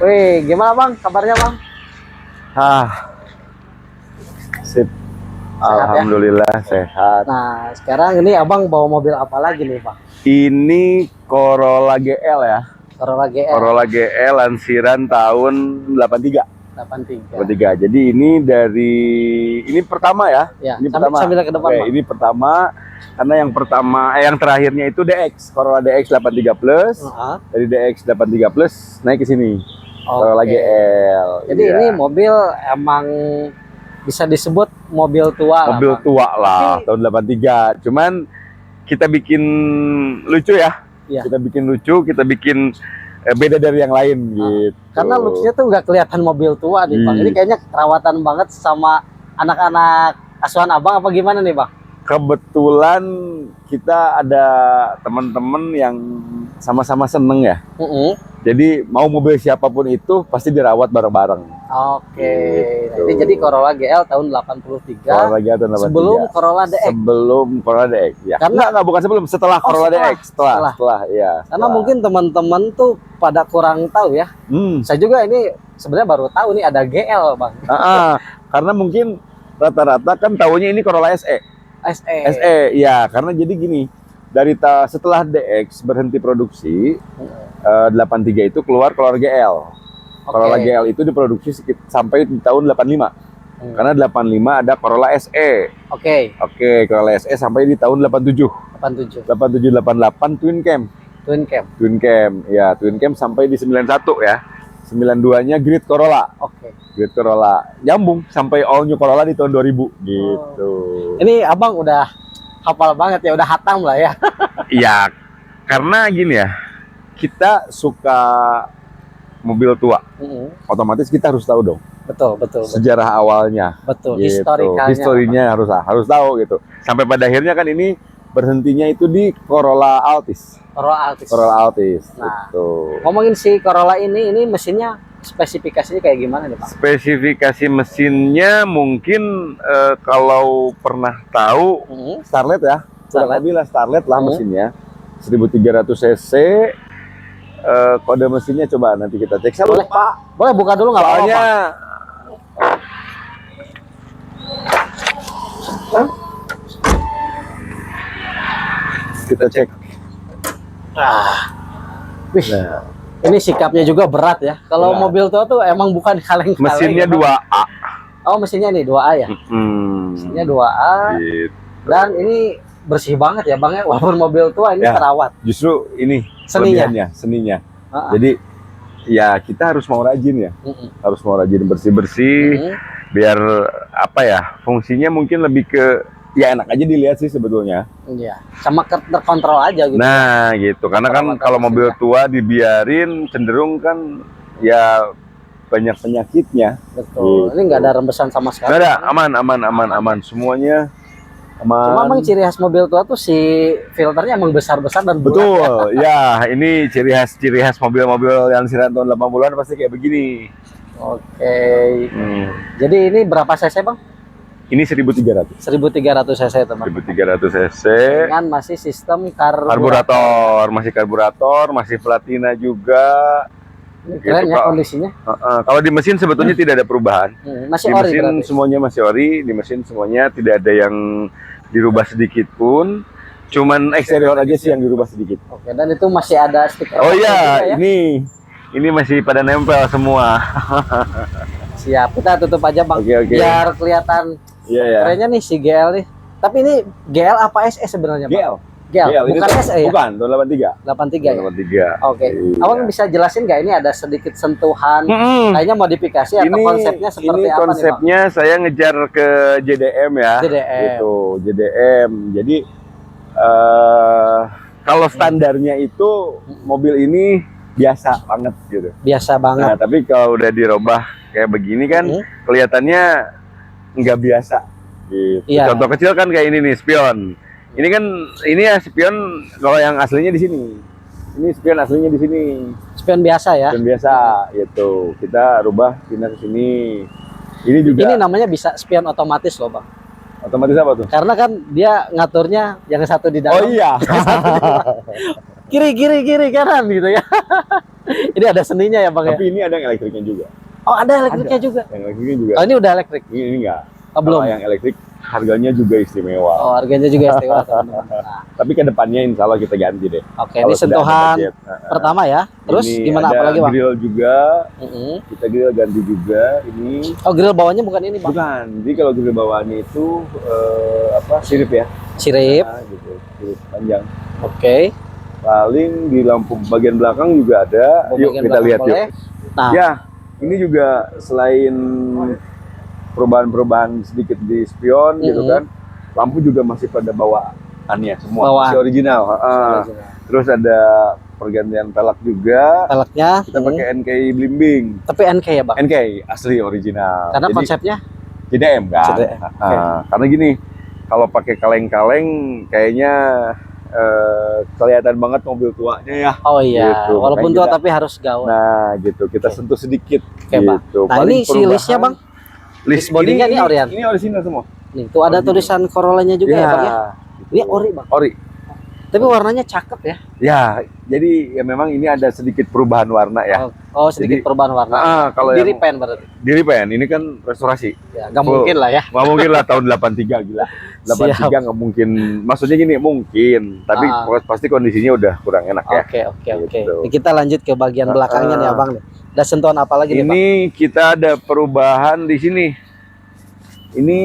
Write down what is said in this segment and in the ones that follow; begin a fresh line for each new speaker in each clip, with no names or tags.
Wih, gimana Bang? Kabarnya Bang?
Sip.
Sehat ya?
Alhamdulillah sehat.
Nah, sekarang ini Abang bawa mobil apa lagi nih Bang?
Ini Corolla GL ya.
Corolla GL
Corolla GL lansiran tahun 83.
83.
Jadi ini pertama ya.
Ya,
Ini pertama.
sambil ke depan,
Oke,
Bang.
ini pertama karena yang terakhirnya itu DX, Corolla DX 83 Plus. Dari DX 83 Plus naik ke sini. Corolla GL.
Jadi
iya.
ini mobil emang bisa disebut mobil tua
Mobil
lah, Bang.
tua lah,
Tapi,
tahun 83. Cuman kita bikin lucu ya.
Iya.
Kita bikin lucu, kita bikin beda dari yang lain gitu.
Karena looks-nya tuh nggak kelihatan mobil tua nih Bang. Ini kayaknya kerawatan banget sama anak-anak asuhan Abang apa gimana nih Bang?
Kebetulan kita ada teman-teman yang sama-sama seneng ya. Jadi mau mobil siapapun itu pasti dirawat bareng-bareng.
Oke.
Gitu.
Nah, ini jadi Corolla GL tahun 83.
Corolla GL tahun 83.
Sebelum Corolla DX.
Sebelum Corolla DX. Ya.
Karena
bukan sebelum, setelah Corolla DX. Setelah, ya.
Karena mungkin teman-teman tuh pada kurang tahu ya. Saya juga ini sebenarnya baru tahu nih ada GL Bang.
Karena mungkin rata-rata kan tahunya ini Corolla SE. SE, ya, karena jadi gini, setelah DX berhenti produksi, 83 itu keluar Corolla GL. Corolla GL itu diproduksi sampai di tahun 85. Karena 85 ada Corolla SE. Oke, Corolla SE sampai di tahun 87. 88 Twin Cam. Ya, Twin Cam sampai di 91 ya. 92-nya Grid Corolla. Grid Corolla nyambung sampai all new Corolla di tahun 2000 gitu.
Ini Abang udah hafal banget ya, udah hatam lah ya.
Iya, karena gini ya, kita suka mobil tua, otomatis kita harus tahu dong.
Betul.
Sejarah awalnya.
Betul.
Gitu.
Historinya
harus tahu gitu. Sampai pada akhirnya kan ini berhentinya itu di Corolla Altis. Corolla Altis.
Nah,
gitu.
ngomongin si Corolla ini mesinnya spesifikasinya kayak gimana nih Pak?
Spesifikasi mesinnya mungkin kalau pernah tahu Starlet ya. Starlet lah mesinnya. 1300 cc. Kode mesinnya coba nanti kita cek.
Boleh Pak? Boleh buka dulu nggak apa-apa?
Kita cek.
Wih, ini sikapnya juga berat ya. Kalau mobil tua tuh emang bukan kaleng-kaleng.
Mesinnya 2A.
Oh, mesinnya nih 2A ya? Mesinnya 2A.
Gitu.
Dan ini bersih banget ya Bang ya. Walaupun mobil tua ini terawat.
Justru ini seninya. Jadi ya kita harus mau rajin ya. Harus mau rajin bersih-bersih. Biar apa ya, fungsinya mungkin lebih ke ya enak aja dilihat sih sebetulnya.
Iya, sama terkontrol aja gitu.
Nah, gitu. Karena kan kalau mobil tua dibiarin cenderung kan ya banyak penyakitnya.
Betul. Gitu. Ini nggak ada rembesan sama sekali.
Nggak ada, aman. Semuanya aman.
Cuma emang ciri khas mobil tua tuh si filternya emang besar-besar dan bulat.
Betul. Ya, ini ciri khas mobil-mobil yang lansiran tahun 80-an pasti kayak begini.
Jadi ini berapa cc Bang?
Ini 1300
cc teman.
1300 cc.
Dengan masih sistem
karburator, masih platina juga.
Keren gitu, ya kondisinya.
Kalau di mesin sebetulnya tidak ada perubahan.
Masih
di
ori
mesin
berarti.
Semuanya masih ori, di mesin semuanya tidak ada yang dirubah sedikit pun. Cuman eksterior aja sih yang dirubah sedikit.
Dan itu masih ada stiker.
Oh iya, ya? Ini masih pada nempel semua.
Siap, kita tutup aja Bang. Biar kelihatan kerennya nih si GL nih. Tapi ini GL apa SE sebenarnya Bang? GL. Bukan SE ya?
Bukan, tahun 83.
83 ya? Abang bisa jelasin nggak ini ada sedikit sentuhan kayaknya modifikasi atau konsepnya seperti apa nih Bang?
Konsepnya saya ngejar ke JDM ya. Gitu, JDM. Jadi kalau standarnya itu mobil ini biasa banget gitu.
Biasa banget.
Nah, tapi kalau udah dirubah kayak begini kan kelihatannya nggak biasa gitu. Contoh kecil kan kayak ini nih, spion. Ini kan spion kalau yang aslinya di sini. Ini spion aslinya di sini.
Spion biasa ya.
Spion biasa gitu. Kita rubah pindah ke sini. Ini juga.
Ini namanya bisa spion otomatis loh Bang.
Otomatis apa tuh?
Karena kan dia ngaturnya yang satu di dalam.
Oh iya.
Kiri kanan gitu ya. Ini ada seninya ya Bang ya.
Tapi ini ada yang elektriknya juga.
Oh ada elektriknya juga.
Yang elektriknya juga.
Oh ini udah elektrik.
Ini enggak.
Oh, belum.
Kalau yang elektrik harganya juga istimewa.
Oh harganya juga istimewa teman-teman. Nah,
Tapi ke depannya insya Allah kita ganti deh.
Oke,
Kalau
ini
sudah ada
sentuhan
budget.
pertama ya. Terus
Ini
gimana
ada
apa lagi Bang?
grill juga. Kita grill ganti juga. Ini
Oh grill bawahnya bukan ini Bang?
bukan. Jadi kalau grill bawaannya itu sirip ya.
Sirip.
Nah, gitu. Sirip panjang.
Oke.
Paling di lampu bagian belakang juga ada.
Oh,
Yuk
bagian
kita
belakang
lihat
boleh.
yuk.
Nah,
Ya, ini juga selain perubahan-perubahan sedikit di spion gitu kan, lampu juga masih pada bawaannya semua, masih original.
Original.
Terus ada pergantian pelek juga.
Peleknya
Kita pakai NK blimbing.
tapi NK ya Bang?
NK asli original.
Karena
Jadi,
konsepnya
JDM kan.
JDM.
Karena gini, kalau pakai kaleng-kaleng kayaknya kelihatan banget mobil tuanya ya.
oh iya,
Gitu.
walaupun
Makanya
tua
kita-
tapi harus gaul.
Nah, gitu. Kita sentuh sedikit.
Oke, Bang.
gitu.
Nah, ini si listnya Bang.
List
bodinya ini Orion.
Ini original semua.
Nih, tuh ada
Original.
tulisan Corolla-nya juga ya Bang ya.
gitu.
Ini ori Bang.
Ori.
Tapi warnanya cakep ya.
Ya, jadi ya memang ini ada sedikit perubahan warna ya.
Oh, sedikit
Jadi,
perubahan warna.
kalau
di
yang
repaint berarti.
di repaint ini kan restorasi.
Ya, nggak
Full.
mungkin lah ya.
Nggak mungkin lah tahun 83 gila. 83 nggak mungkin. Maksudnya gini, mungkin, tapi pasti kondisinya udah kurang enak ya.
Oke.
Gitu.
Ini kita lanjut ke bagian belakangnya nih Abang nih. Ada sentuhan apa lagi nih Bang?
Ini kita ada perubahan di sini. Ini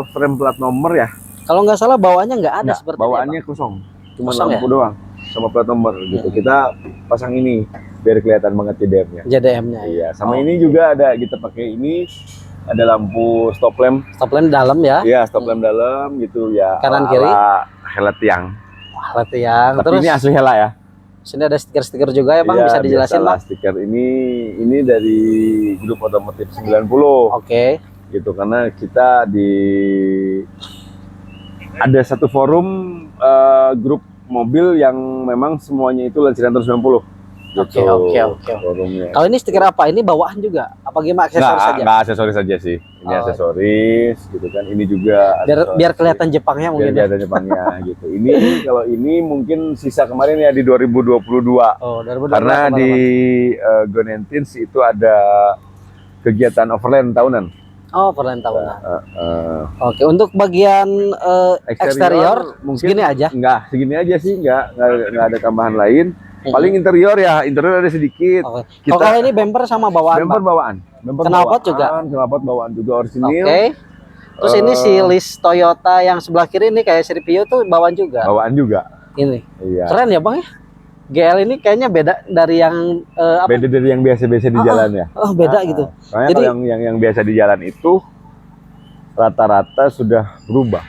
frame plat nomor ya.
Kalau nggak salah bawaannya nggak ada
Nggak,
seperti
bawaannya kosong, cuma
Kosong
lampu doang sama plat nomor gitu. Kita pasang ini biar kelihatan banget JDM-nya.
JDM-nya.
Iya, sama ini juga ada kita pakai ini, ada lampu stop lamp.
Stop lamp dalam ya.
Iya, stop lamp dalam gitu ya.
Kanan kiri.
Hela tiang.
Wah, berarti yang
Tapi
terus
ini asli hela ya.
sini ada stiker-stiker juga ya Bang,
Iya,
bisa dijelasin
biasalah,
Bang?
stiker ini dari grup otomotif 90
Oke.
gitu, karena kita ada satu forum grup mobil yang memang semuanya itu Lancia 90 gitu.
Oke.
Forumnya.
Kalau ini stiker apa? Ini bawaan juga? Apa gimana aksesoris saja?
Nggak aksesoris saja sih. Ini aksesoris gitu kan. Ini juga
Biar kelihatan Jepangnya mungkin.
biar kelihatan Jepangnya gitu. Ini kalau ini mungkin sisa kemarin ya di 2022.
Oh, 2022
Karena di Gonentins itu ada kegiatan overland tahunan.
Oh, perlahan tahunan. Oke, untuk bagian eksterior
mungkin
segini aja.
Enggak, segini aja sih, enggak ada tambahan lain. Paling interior ada sedikit.
Oke. Kalau ini bumper sama bawaan,
Bumper
Bang.
bawaan. Bumper
Knalpot juga?
Knalpot bawaan juga orisinil.
Oke. Terus ini si list Toyota yang sebelah kiri ini kayak Sirpio tuh bawaan juga.
Bawaan juga.
Ini.
Iya.
Keren ya, Bang ya? GL ini kayaknya beda dari yang
Beda dari yang biasa-biasa di jalan ya.
Oh, beda gitu.
Soalnya
Jadi-
kalau yang biasa di jalan itu rata-rata sudah berubah.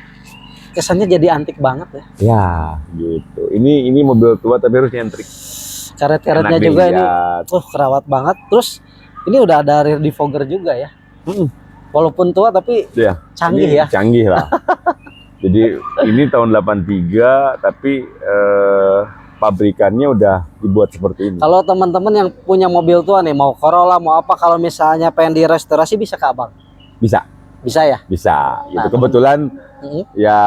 Kesannya jadi antik banget ya.
Ya, gitu. Ini mobil tua tapi harus nyentrik.
Karet-karetnya
Enak
juga ini.
dilihat.
Kerawat banget. Terus ini udah ada rear defogger juga ya. Walaupun tua tapi
Ya,
canggih
ini
ya.
Canggih lah. Jadi ini tahun 83 tapi pabrikannya udah dibuat seperti ini.
Kalau teman-teman yang punya mobil tua nih, mau Corolla, mau apa, kalau misalnya pengen direstorasi bisa ke Abang?
Bisa,
Bisa ya?
bisa. Gitu.
Nah,
Kebetulan ya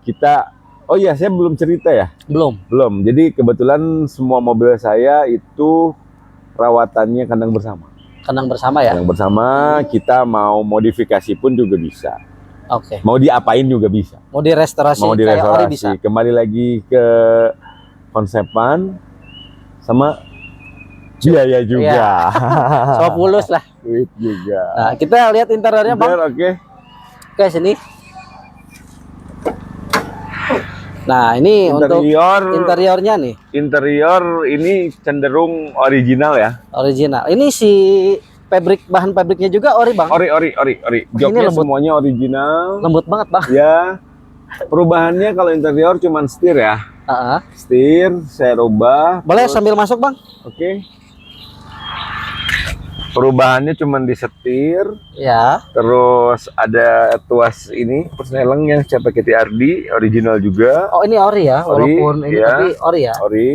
kita, oh iya saya belum cerita ya.
Belum.
Belum. Jadi kebetulan semua mobil saya itu rawatannya kandang bersama.
Kandang bersama ya?
Kandang bersama, kita mau modifikasi pun juga bisa.
Oke.
Mau diapain juga bisa.
Mau direstorasi
Mau
kayak ori bisa?
direstorasi. Kembali lagi ke konsepan sama biaya juga.
Soal fulus lah.
Duit juga.
Nah, kita lihat interiornya Bang.
Oke.
Oke, sini. Nah, ini untuk interiornya nih.
Interior ini cenderung original ya.
Original. Ini si bahan pabriknya juga ori Bang.
Ori. Joknya
lembut.
semuanya original.
Lembut banget Bang.
Ya. Perubahannya kalau interior cuman setir ya. Setir saya rubah.
Boleh
terus-
sambil masuk Bang?
Oke. Perubahannya cuman di setir.
Ya.
Terus ada tuas ini persneleng yang saya pakai TRD original juga.
Oh, ini ori ya,
Ori,
walaupun ini
iya.
tapi ori ya.
Ori.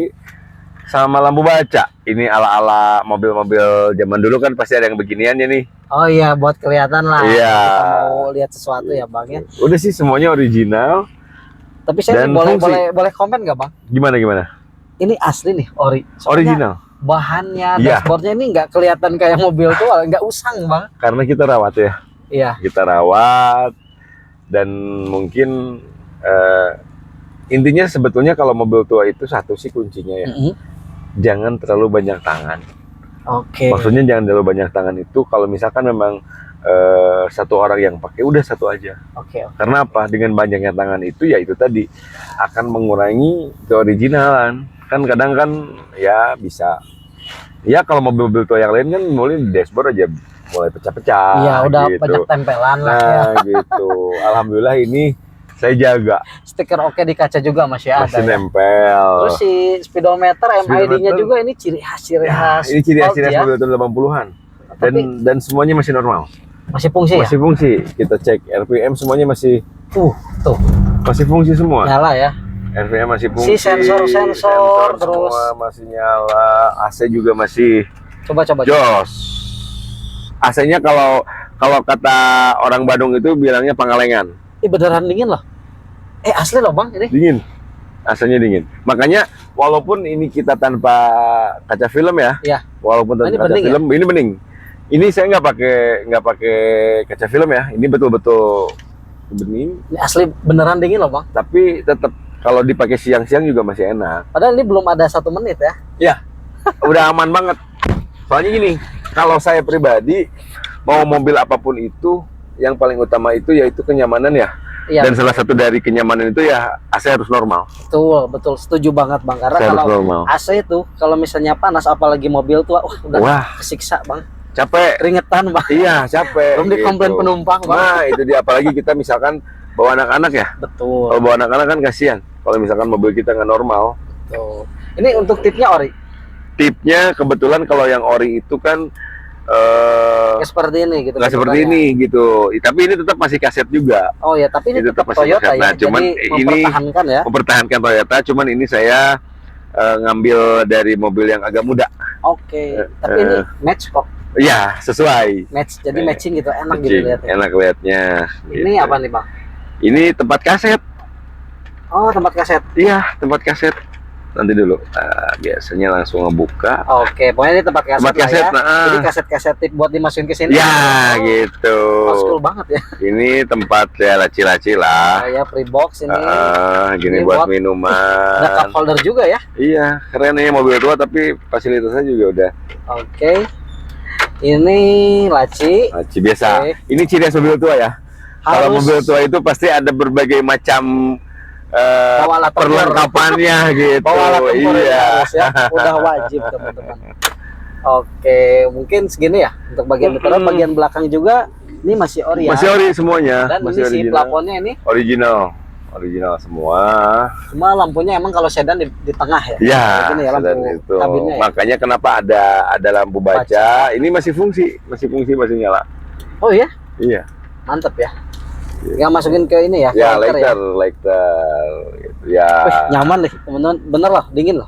sama lampu baca. Ini ala-ala mobil-mobil zaman dulu kan pasti ada yang beginian ya nih.
Oh iya, buat kelihatan lah.
Iya.
Kita mau lihat sesuatu ya bang ya.
Udah sih semuanya original.
Tapi saya boleh komen nggak bang?
Gimana?
Ini asli nih, Soalnya
original.
Bahannya,
Iya.
dashboardnya ini nggak kelihatan kayak mobil tua, nggak usang bang.
Karena kita rawat ya.
Iya.
Kita rawat dan mungkin intinya sebetulnya kalau mobil tua itu satu sih kuncinya ya. Jangan terlalu banyak tangan.
Oke.
Maksudnya jangan terlalu banyak tangan itu kalau misalkan memang satu orang yang pakai udah satu aja.
Oke.
Karena apa? Dengan banyaknya tangan itu ya itu tadi akan mengurangi keoriginalan. Kan kadang kan ya bisa. Ya kalau mobil-mobil tua yang lain kan mulai dashboard aja mulai pecah-pecah.
Iya udah
gitu.
banyak tempelan lah ya.
Nah gitu. Alhamdulillah ini saya jaga.
Stiker oke di kaca juga masih ada.
Masih
ya?
nempel.
Terus si speedometer MID-nya juga ini ciri khas.
Ini ciri khas
ya?
mobil tahun 80-an. Dan semuanya masih normal.
Masih fungsi
Masih fungsi. Kita cek RPM semuanya masih
tuh.
Masih fungsi semua.
Nyala ya.
RPM masih fungsi.
Si sensor terus
semua masih nyala. AC juga masih
coba.
jos. AC-nya kalau kata orang Bandung itu bilangnya Pangalengan.
Beneran dingin loh. Asli loh bang ini.
Dingin. AC-nya dingin. Makanya walaupun ini kita tanpa kaca film ya.
Iya.
Walaupun tanpa kaca film, ya? Ini bening. Ini saya nggak pakai kaca film ya. Ini betul-betul bening.
Ini asli beneran dingin loh bang.
Tapi tetap kalau dipakai siang-siang juga masih enak.
Padahal ini belum ada 1 menit ya.
Ya, udah aman banget. Soalnya gini, kalau saya pribadi mau mobil apapun itu, yang paling utama itu yaitu kenyamanan ya. Iya, dan salah satu dari kenyamanan itu ya AC harus normal.
Betul, setuju banget bang. Karena kalau AC itu kalau misalnya panas, apalagi mobil tua, udah kesiksa bang.
Capek,
keringetan bang.
Iya, capek.
Belum dikomplain penumpang bang.
Nah itu dia, apalagi kita misalkan bawa anak-anak ya.
Betul.
Kalau bawa anak-anak kan kasihan. Kalau misalkan mobil kita nggak normal.
Betul. Ini untuk tipnya ori.
Tipnya kebetulan kalau yang ori itu kan
seperti ini gitu.
Nggak seperti ini gitu. Tapi ini tetap masih kaset juga.
Oh ya, tapi ini tetap Toyota ya.
Nah, cuman ini mempertahankan Toyota. Cuman ini saya ngambil dari mobil yang agak muda.
Oke. Tapi ini match kok.
Iya, sesuai.
Match. Jadi matching gitu, enak gitu lihatnya.
Enak lihatnya.
Ini gitu. Apa nih bang?
Ini tempat kaset.
Oh, tempat kaset.
Iya, tempat kaset. Nanti dulu. Biasanya langsung ngebuka.
Oke, pokoknya ini tempat kaset.
Tempat kaset.
Ya. Jadi kaset-kaset tip buat dimasukin ke sini.
Ya, gitu.
Old school banget ya.
Ini tempat ya laci-laci lah.
Ya, free box ini.
Gini buat minuman.
Ada cup holder juga ya?
Iya, keren ya mobil tua tapi fasilitasnya juga udah.
Oke. Ini laci.
Laci biasa. Ini ciri khas mobil tua ya. Kalau mobil tua itu pasti ada berbagai macam perlengkapannya gitu.
Bawa alat tempur ya. Udah wajib teman-teman. Oke, mungkin segini ya untuk bagian depan. Bagian belakang juga ini masih ori ya.
Masih ori semuanya.
Dan
masih
ini si plafonnya ini
original semua.
Cuma lampunya emang kalau sedan di tengah ya.
Iya.
Ya, lampu
itu.
kabinnya.
Makanya kenapa ada lampu baca. Ini masih fungsi, masih nyala.
Oh iya?
Iya.
Mantep ya. Nggak masukin ke ini ya?
Ya, lighter gitu. Ya.
Nyaman nih, teman-teman. Bener loh, dingin loh.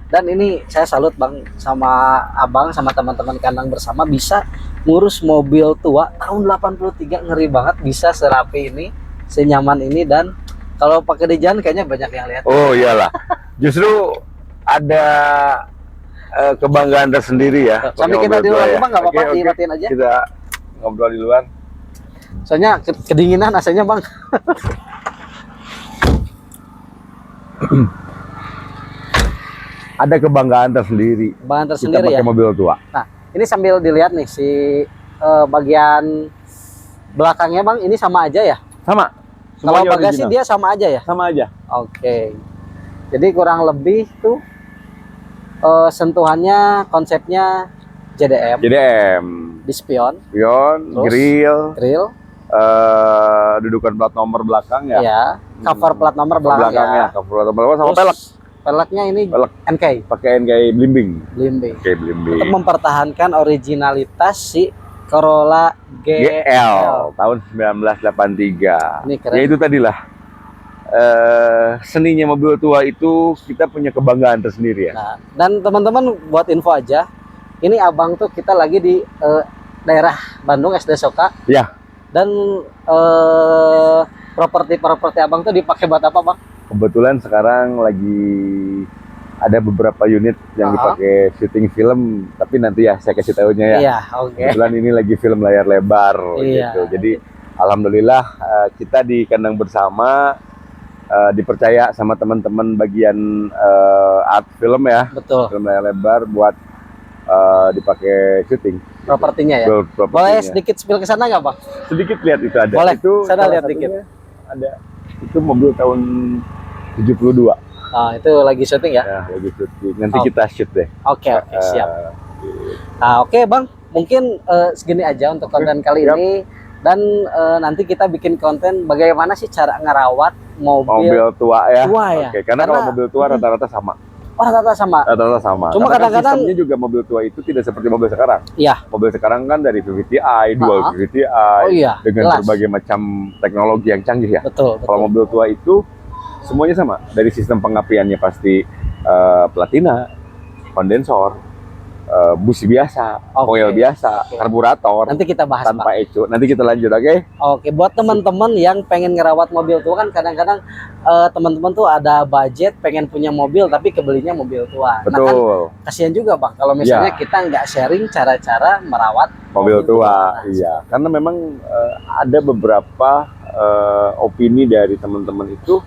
Dan ini saya salut bang sama abang sama teman-teman kandang bersama bisa ngurus mobil tua tahun 83, ngeri banget bisa serapi ini, senyaman ini, dan kalau pakai di jalan kayaknya banyak yang lihat.
Oh iyalah, justru ada kebanggaan tersendiri ya.
Sampai kita di luar rumah nggak apa-apa, dimatiin aja.
Kita ngobrol di luar.
Soalnya kedinginan AC-nya bang.
Ada kebanggaan tersendiri.
Kebanggaan tersendiri
kita pakai
ya.
Mobil tua.
Nah, ini sambil dilihat nih si bagian belakangnya bang, ini sama aja ya?
Sama.
Kalau bagasi dia sama aja ya?
Sama aja.
Oke. Jadi kurang lebih tuh sentuhannya, konsepnya JDM. di spion,
grill, dudukan plat nomor belakang ya.
Iya, cover plat nomor belakangnya.
Cover plat nomor belakang sama pelek.
Peleknya ini NK.
Pakai NK blimbing.
Untuk mempertahankan originalitas si Corolla GL
tahun 1983.
Ini keren.
Ya itu tadilah seninya mobil tua itu kita punya kebanggaan tersendiri ya.
Nah, dan teman-teman buat info aja, ini abang tuh kita lagi di daerah Bandung SD Soka.
Ya.
Dan properti abang tuh dipakai buat apa bang?
Kebetulan sekarang lagi ada beberapa unit yang dipakai syuting film, tapi nanti ya saya kasih tahunya ya.
Iya, oke.
Kebetulan ini lagi film layar lebar
Iya.
gitu. Jadi alhamdulillah kita di Kandang Bersama dipercaya sama teman-teman bagian art film ya.
Betul.
Film layar lebar buat dipakai syuting.
Propertinya ya. Boleh sedikit spill ke sana nggak bang?
Sedikit lihat itu ada.
Boleh.
Itu
Sana lihat dikit.
Ada. Itu mobil tahun 72.
Nah, itu lagi syuting ya?
Ya, lagi syuting. Nanti kita shoot deh.
Oke, siap. Nah, oke bang, mungkin segini aja untuk konten kali ini. Dan nanti kita bikin konten bagaimana sih cara ngerawat mobil
tua ya.
Oke,
karena kalau mobil tua rata-rata sama.
Oh, rata-rata sama.
Rata-rata sama.
Cuma kadang-kadang
sistemnya juga mobil tua itu tidak seperti mobil sekarang.
Iya.
Mobil sekarang kan dari VVTi, dual VVTi, dengan berbagai macam teknologi yang canggih ya.
Betul.
Kalau mobil tua itu semuanya sama. Dari sistem pengapiannya pasti platina, kondensor, busi biasa, oil biasa, karburator.
Nanti kita bahas
tanpa ecu. Nanti kita lanjut, oke?
Oke, buat teman-teman yang pengen ngerawat mobil tua kan kadang-kadang teman-teman tuh ada budget pengen punya mobil tapi kebelinya mobil tua.
Betul.
Nah, kan kasihan juga bang kalau misalnya kita nggak sharing cara-cara merawat
mobil tua. Iya, karena memang ada beberapa opini dari teman-teman itu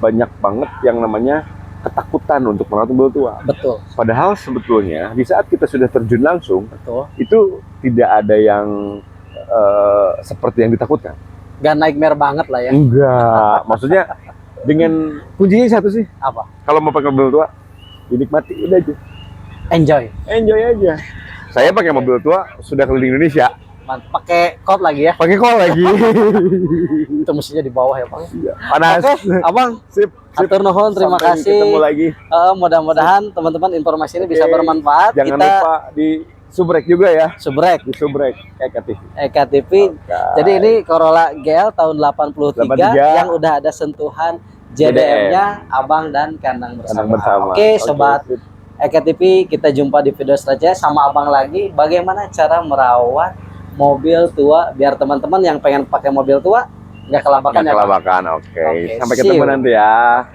banyak banget yang namanya ketakutan untuk merawat mobil tua.
Betul.
Padahal sebetulnya di saat kita sudah terjun langsung, itu tidak ada yang seperti yang ditakutkan.
Gak nightmare banget lah ya.
Enggak, maksudnya dengan kuncinya satu sih.
Apa?
Kalau mau pakai mobil tua, dinikmati udah aja.
Enjoy
aja. Saya pakai mobil tua sudah keliling Indonesia.
Pakai code lagi ya?
Pakai call lagi.
Itu mestinya di bawah ya bang.
Iya, panas.
Oke, abang.
Sip.
Atur nuhun, terima kasih.
Ketemu lagi.
Mudah-mudahan teman-teman informasi ini bisa bermanfaat.
Jangan lupa di subrek juga ya.
Subrek.
Di subrek Eka TV.
Eka TV. Jadi ini Corolla GL tahun 83 yang udah ada sentuhan JDM-nya Abang dan Kandang Bersama. Oke, sobat Eka TV, kita jumpa di video selanjutnya sama Abang lagi. Bagaimana cara merawat mobil tua biar teman-teman yang pengen pakai mobil tua nggak kelabakan ya.
Oke. Sampai ketemu nanti ya.